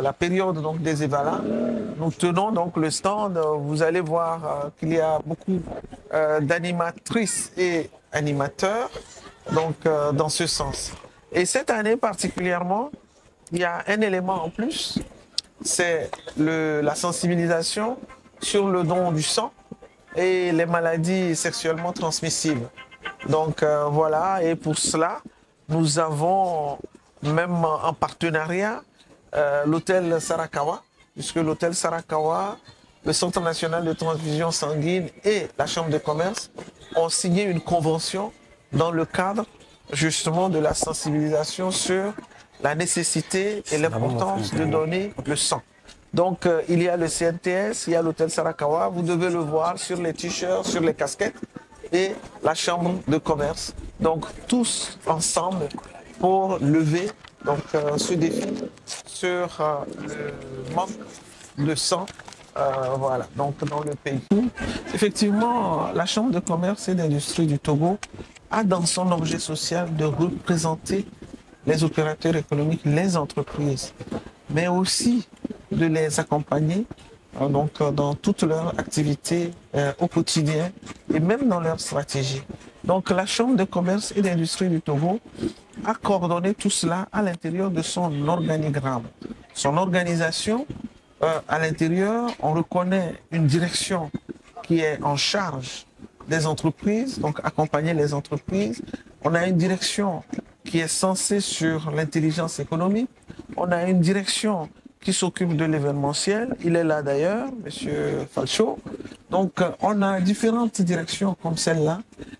la période donc, des évalats. Nous tenons donc le stand. Vous allez voir qu'il y a beaucoup d'animatrices et animateurs donc, dans ce sens. Et cette année particulièrement, il y a un élément en plus, c'est la sensibilisation sur le don du sang et les maladies sexuellement transmissibles. Donc voilà, et pour cela, nous avons même en partenariat l'hôtel Sarakawa, puisque l'hôtel Sarakawa, le Centre national de transfusion sanguine et la Chambre de commerce ont signé une convention dans le cadre justement de la sensibilisation sur la nécessité et l'importance de donner le sang. Donc il y a le CNTS, il y a l'hôtel Sarakawa, vous devez le voir sur les t-shirts, sur les casquettes, et la Chambre de commerce. Donc tous ensemble pour lever donc, ce défi sur le manque de sang voilà, donc dans le pays. Effectivement, la Chambre de commerce et d'industrie du Togo a dans son objet social de représenter les opérateurs économiques, les entreprises, mais aussi de les accompagner donc, dans toutes leurs activités au quotidien et même dans leur stratégie. Donc la Chambre de commerce et d'industrie du Togo a coordonné tout cela à l'intérieur de son organigramme. Son organisation, à l'intérieur, on reconnaît une direction qui est en charge des entreprises, donc accompagner les entreprises. On a une direction qui est censée sur l'intelligence économique. On a une direction qui s'occupe de l'événementiel. Il est là d'ailleurs, M. Falcho. Donc, on a différentes directions comme celle-là.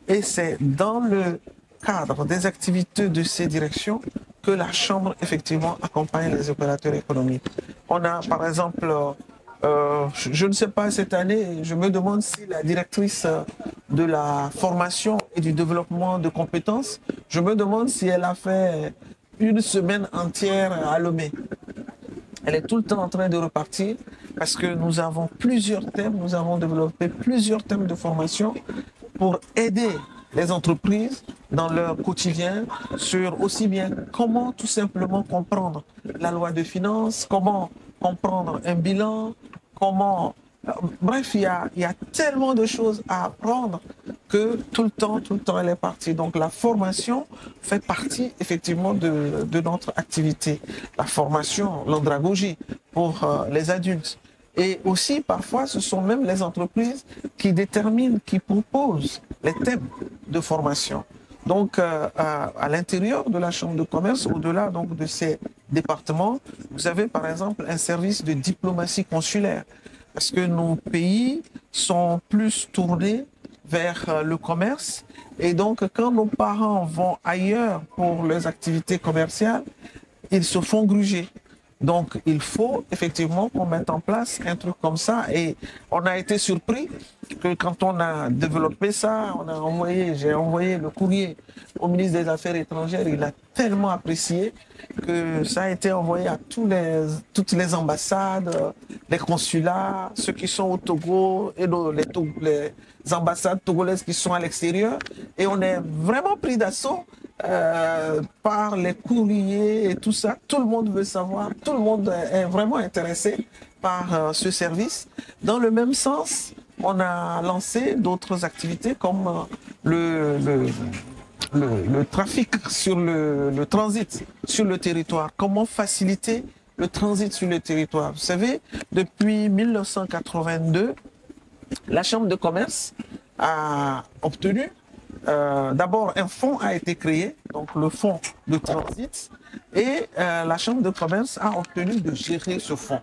Et c'est dans le cadre des activités de ces directions que la Chambre, effectivement, accompagne les opérateurs économiques. On a, par exemple, je ne sais pas, cette année, je me demande si la directrice de la formation et du développement de compétences, je me demande si elle a fait une semaine entière à Lomé. Elle est tout le temps en train de repartir parce que nous avons plusieurs thèmes, nous avons développé plusieurs thèmes de formation pour aider les entreprises dans leur quotidien sur aussi bien comment tout simplement comprendre la loi de finances, comment comprendre un bilan, comment... Bref, il y a tellement de choses à apprendre que tout le temps, elle est partie. Donc la formation fait partie effectivement de notre activité. La formation, l'andragogie pour les adultes. Et aussi, parfois, ce sont même les entreprises qui déterminent, qui proposent les thèmes de formation. Donc, à l'intérieur de la Chambre de commerce, au-delà donc de ces départements, vous avez par exemple un service de diplomatie consulaire. Parce que nos pays sont plus tournés vers le commerce. Et donc, quand nos parents vont ailleurs pour leurs activités commerciales, ils se font gruger. Donc, il faut effectivement qu'on mette en place un truc comme ça. Et on a été surpris que quand on a développé ça, j'ai envoyé le courrier au ministre des Affaires étrangères. Il a tellement apprécié que ça a été envoyé à toutes les ambassades, les consulats, ceux qui sont au Togo et les ambassades togolaises qui sont à l'extérieur. Et on est vraiment pris d'assaut par les courriers et tout ça. Tout le monde veut savoir, tout le monde est vraiment intéressé par ce service. Dans le même sens, on a lancé d'autres activités comme le trafic sur le transit sur le territoire. Comment faciliter le transit sur le territoire? Vous savez, depuis 1982, la Chambre de commerce a obtenu d'abord, un fonds a été créé, donc le fonds de transit, et la Chambre de commerce a obtenu de gérer ce fonds.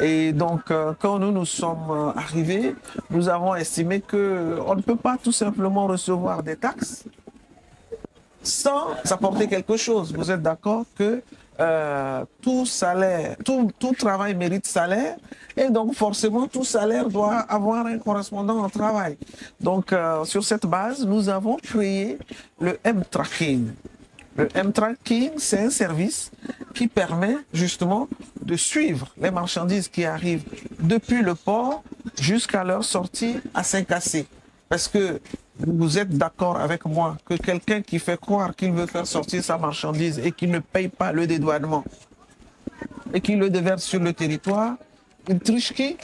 Et donc, quand nous sommes arrivés, nous avons estimé qu'on ne peut pas tout simplement recevoir des taxes sans apporter quelque chose. Vous êtes d'accord que tout salaire, tout travail mérite salaire, et donc forcément tout salaire doit avoir un correspondant au travail. Donc sur cette base, nous avons créé le M-Tracking. Le M-Tracking, c'est un service qui permet justement de suivre les marchandises qui arrivent depuis le port jusqu'à leur sortie à Saint-Cassé. Parce que vous êtes d'accord avec moi que quelqu'un qui fait croire qu'il veut faire sortir sa marchandise et qui ne paye pas le dédouanement, et qui le déverse sur le territoire, il triche qui?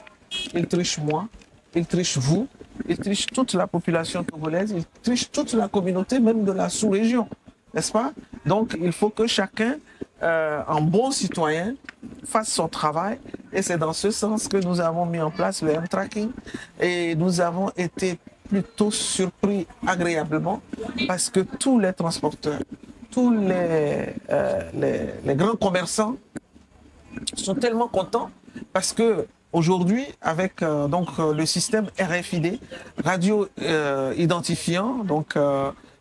Il triche moi, il triche vous, il triche toute la population togolaise, il triche toute la communauté, même de la sous-région, n'est-ce pas? Donc, il faut que chacun, en bon citoyen, fasse son travail. Et c'est dans ce sens que nous avons mis en place le M-Tracking. Et nous avons été plutôt surpris agréablement parce que tous les transporteurs, tous les grands commerçants sont tellement contents parce que aujourd'hui, avec le système RFID, radio identifiant,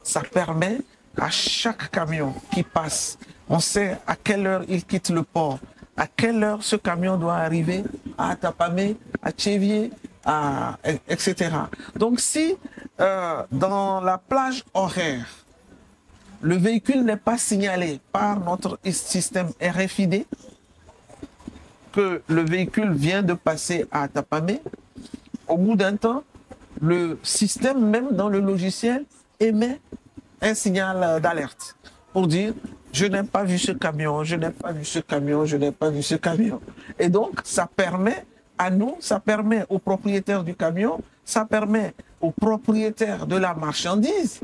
ça permet à chaque camion qui passe, on sait à quelle heure il quitte le port, à quelle heure ce camion doit arriver à Atapamé, à Tchévier, etc. Donc si dans la plage horaire, le véhicule n'est pas signalé par notre système RFID, que le véhicule vient de passer à Atapamé, au bout d'un temps, le système, même dans le logiciel, émet un signal d'alerte pour dire « je n'ai pas vu ce camion, je n'ai pas vu ce camion, je n'ai pas vu ce camion ». Et donc, ça permet à nous, ça permet aux propriétaires du camion, ça permet aux propriétaires de la marchandise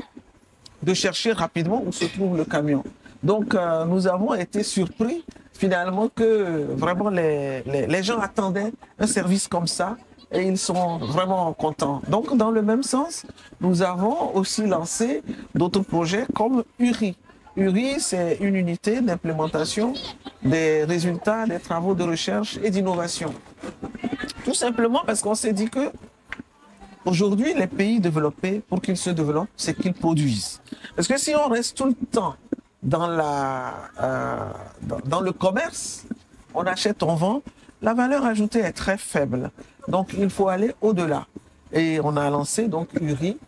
de chercher rapidement où se trouve le camion. Donc, nous avons été surpris finalement que vraiment les gens attendaient un service comme ça et ils sont vraiment contents. Donc, dans le même sens, nous avons aussi lancé d'autres projets comme URI. URI, c'est une unité d'implémentation des résultats des travaux de recherche et d'innovation. Tout simplement parce qu'on s'est dit que aujourd'hui, les pays développés, pour qu'ils se développent, c'est qu'ils produisent. Parce que si on reste tout le temps dans le commerce, on achète, on vend, la valeur ajoutée est très faible. Donc, il faut aller au-delà. Et on a lancé donc URI.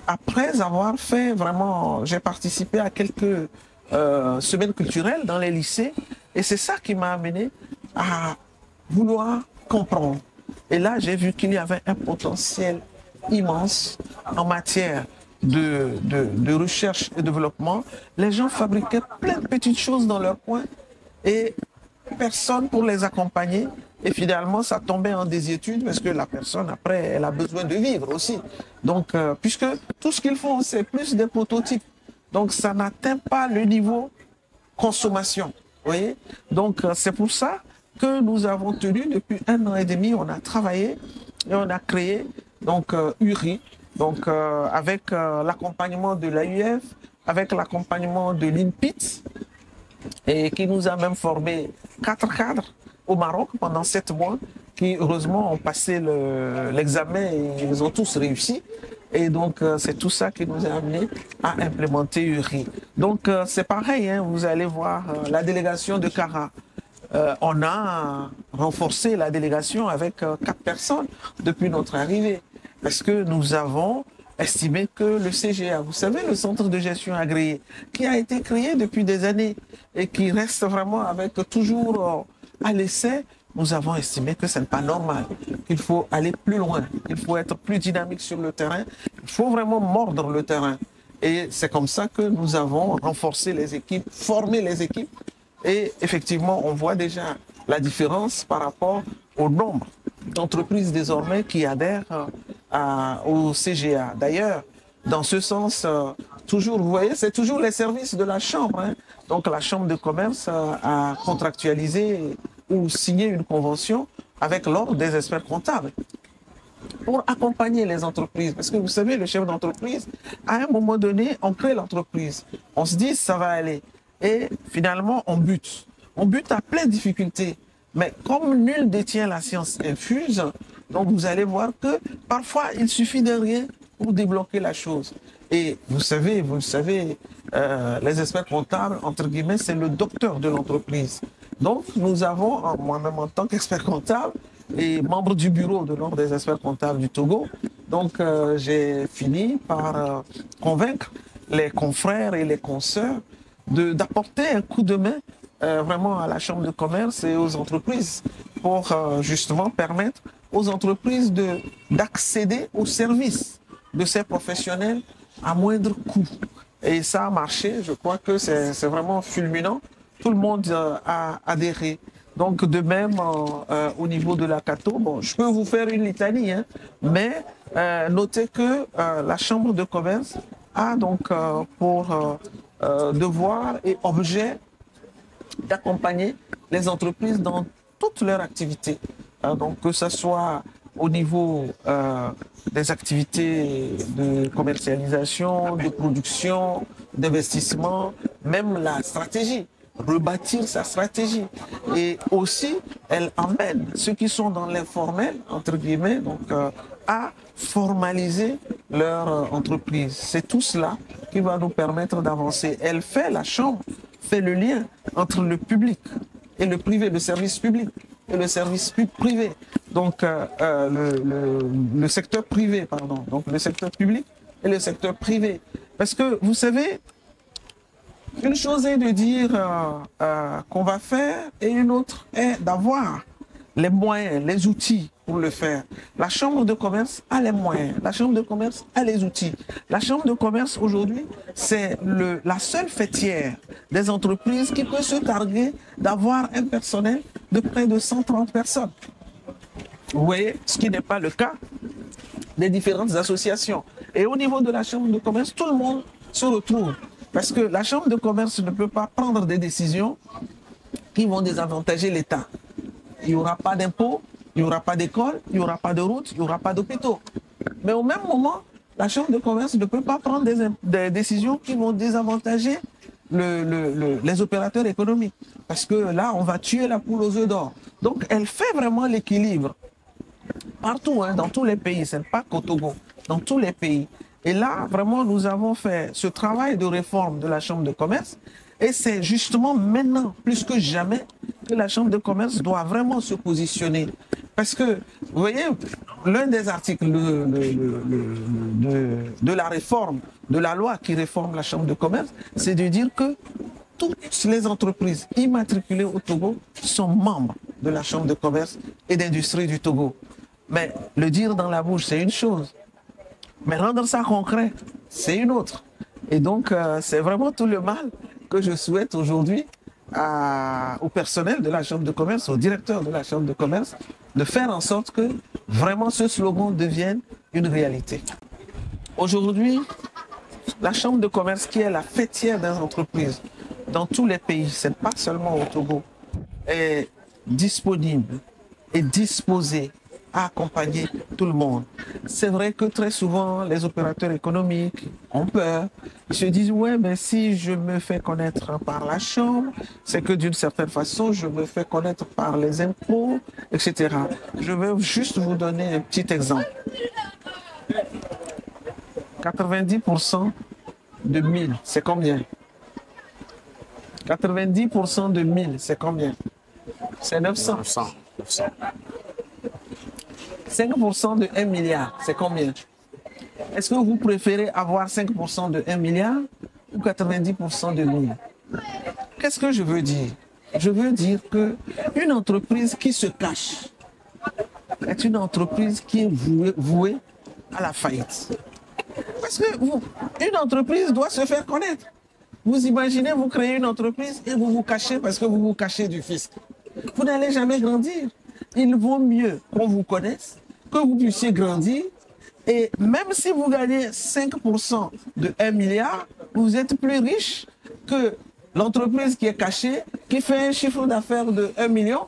Après avoir fait vraiment, j'ai participé à quelques semaines culturelles dans les lycées. Et c'est ça qui m'a amené à vouloir comprendre. Et là, j'ai vu qu'il y avait un potentiel immense en matière de recherche et développement. Les gens fabriquaient plein de petites choses dans leur coin et personne pour les accompagner. Et finalement, ça tombait en désuétude parce que la personne, après, elle a besoin de vivre aussi. Donc, puisque tout ce qu'ils font, c'est plus des prototypes. Donc, ça n'atteint pas le niveau consommation. Vous voyez? Donc, c'est pour ça que nous avons tenu depuis 1 an et demi, on a travaillé et on a créé donc URI, donc avec l'accompagnement de l'AUF, avec l'accompagnement de l'INPIT, et qui nous a même formé 4 cadres au Maroc pendant 7 mois, qui heureusement ont passé l'examen et ils ont tous réussi. Et donc, c'est tout ça qui nous a amené à implémenter URI. Donc, c'est pareil, hein, vous allez voir la délégation de Cara. On a renforcé la délégation avec 4 personnes depuis notre arrivée. Parce que nous avons estimé que le CGA, vous savez, le centre de gestion agréé, qui a été créé depuis des années et qui reste vraiment avec toujours à l'essai, nous avons estimé que ce n'est pas normal, qu'il faut aller plus loin, il faut être plus dynamique sur le terrain, il faut vraiment mordre le terrain. Et c'est comme ça que nous avons renforcé les équipes, formé les équipes. Et effectivement, on voit déjà la différence par rapport au nombre d'entreprises désormais qui adhèrent au CGA. D'ailleurs, dans ce sens, toujours, vous voyez, c'est toujours les services de la Chambre. Hein. Donc la Chambre de commerce a contractualisé ou signé une convention avec l'Ordre des experts comptables pour accompagner les entreprises. Parce que vous savez, le chef d'entreprise, à un moment donné, on crée l'entreprise. On se dit, ça va aller. Et finalement, on bute. On bute à plein de difficultés. Mais comme nul détient la science infuse, donc vous allez voir que parfois, il suffit de rien pour débloquer la chose. Et vous savez, les experts comptables, entre guillemets, c'est le docteur de l'entreprise. Donc, nous avons, moi-même en tant qu'expert comptable et membre du bureau de l'Ordre des experts comptables du Togo, donc j'ai fini par convaincre les confrères et les consoeurs d'apporter un coup de main vraiment à la Chambre de commerce et aux entreprises pour justement permettre aux entreprises d'accéder aux services de ces professionnels à moindre coût. Et ça a marché, je crois que c'est vraiment fulminant tout le monde a adhéré. Donc de même, au niveau de la Cato, bon, je peux vous faire une litanie, hein, mais notez que la Chambre de commerce a donc pour devoir et objet d'accompagner les entreprises dans toutes leurs activités. Donc que ce soit au niveau des activités de commercialisation, de production, d'investissement, même la stratégie, rebâtir sa stratégie. Et aussi, elle emmène ceux qui sont dans l'informel, entre guillemets, donc, à formaliser leur entreprise. C'est tout cela qui va nous permettre d'avancer. Elle fait, la Chambre fait le lien entre le public et le privé, le service public et le service privé. Donc le secteur privé, pardon. Donc le secteur public et le secteur privé. Parce que vous savez, une chose est de dire qu'on va faire et une autre est d'avoir les moyens, les outils pour le faire. La Chambre de commerce a les moyens, la Chambre de commerce a les outils. La Chambre de commerce aujourd'hui, c'est la seule fêtière des entreprises qui peut se targuer d'avoir un personnel de près de 130 personnes. Vous voyez, ce qui n'est pas le cas des différentes associations. Et au niveau de la Chambre de commerce, tout le monde se retrouve. Parce que la Chambre de commerce ne peut pas prendre des décisions qui vont désavantager l'État. Il n'y aura pas d'impôts, il n'y aura pas d'école, il n'y aura pas de routes, il n'y aura pas d'hôpitaux. Mais au même moment, la Chambre de commerce ne peut pas prendre des décisions qui vont désavantager les opérateurs économiques. Parce que là, on va tuer la poule aux œufs d'or. Donc, elle fait vraiment l'équilibre. Partout, hein, dans tous les pays, ce n'est pas qu'au Togo, dans tous les pays. Et là, vraiment, nous avons fait ce travail de réforme de la Chambre de commerce. Et c'est justement maintenant, plus que jamais, que la Chambre de commerce doit vraiment se positionner. Parce que, vous voyez, l'un des articles de la réforme, de la loi qui réforme la Chambre de commerce, c'est de dire que toutes les entreprises immatriculées au Togo sont membres de la Chambre de commerce et d'industrie du Togo. Mais le dire dans la bouche, c'est une chose. Mais rendre ça concret, c'est une autre. Et donc, c'est vraiment tout le mal que je souhaite aujourd'hui au personnel de la Chambre de commerce, au directeur de la Chambre de commerce, de faire en sorte que vraiment ce slogan devienne une réalité. Aujourd'hui, la Chambre de commerce, qui est la fêtière des entreprises dans tous les pays, ce n'est pas seulement au Togo, est disponible et disposée à accompagner tout le monde. C'est vrai que très souvent, les opérateurs économiques ont peur. Ils se disent, ouais, mais si je me fais connaître par la Chambre, c'est que d'une certaine façon, je me fais connaître par les impôts, etc. Je vais juste vous donner un petit exemple. 90% de 1000, c'est combien? 90% de 1000, c'est combien? C'est 900. 900. 5% de 1 milliard, c'est combien? Est-ce que vous préférez avoir 5% de 1 milliard ou 90% de 1000? Qu'est-ce que je veux dire? Je veux dire qu'une entreprise qui se cache est une entreprise qui est vouée à la faillite. Parce que une entreprise doit se faire connaître. Vous imaginez, vous créez une entreprise et vous vous cachez parce que vous vous cachez du fisc. Vous n'allez jamais grandir. Il vaut mieux qu'on vous connaisse, que vous puissiez grandir. Et même si vous gagnez 5% de 1 milliard, vous êtes plus riche que l'entreprise qui est cachée, qui fait un chiffre d'affaires de 1 million,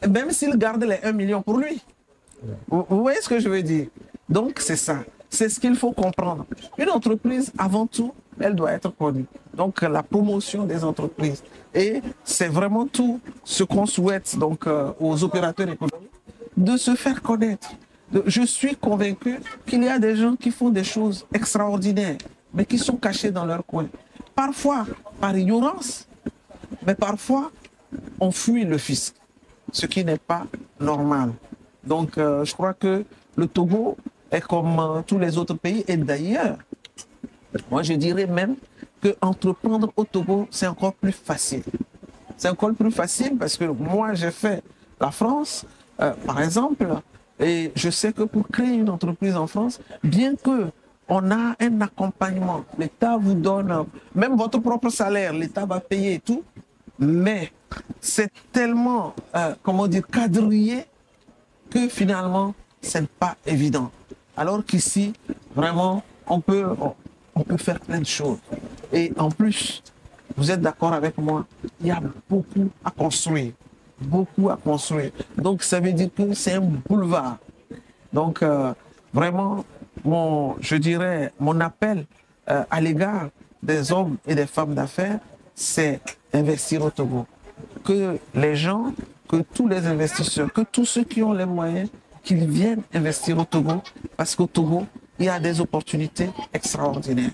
même s'il garde les 1 million pour lui. Vous voyez ce que je veux dire? Donc c'est ça. C'est ce qu'il faut comprendre. Une entreprise, avant tout, elle doit être connue. Donc la promotion des entreprises. Et c'est vraiment tout ce qu'on souhaite donc, aux opérateurs économiques, de se faire connaître. Je suis convaincu qu'il y a des gens qui font des choses extraordinaires, mais qui sont cachés dans leur coin. Parfois par ignorance, mais parfois on fuit le fisc, ce qui n'est pas normal. Donc je crois que le Togo est comme tous les autres pays. Et d'ailleurs, moi je dirais même que entreprendre au Togo, c'est encore plus facile. C'est encore plus facile parce que moi j'ai fait la France, par exemple, et je sais que pour créer une entreprise en France, bien que on a un accompagnement, l'État vous donne, même votre propre salaire, l'État va payer et tout, mais c'est tellement, comment dire, quadrillé que finalement, ce n'est pas évident. Alors qu'ici, vraiment, on peut faire plein de choses. Et en plus, vous êtes d'accord avec moi, il y a beaucoup à construire. Beaucoup à construire. Donc, ça veut dire que c'est un boulevard. Donc, vraiment, je dirais, mon appel à l'égard des hommes et des femmes d'affaires, c'est investir au Togo. Que les gens, que tous les investisseurs, que tous ceux qui ont les moyens, qu'ils viennent investir au Togo, parce qu'au Togo, il y a des opportunités extraordinaires.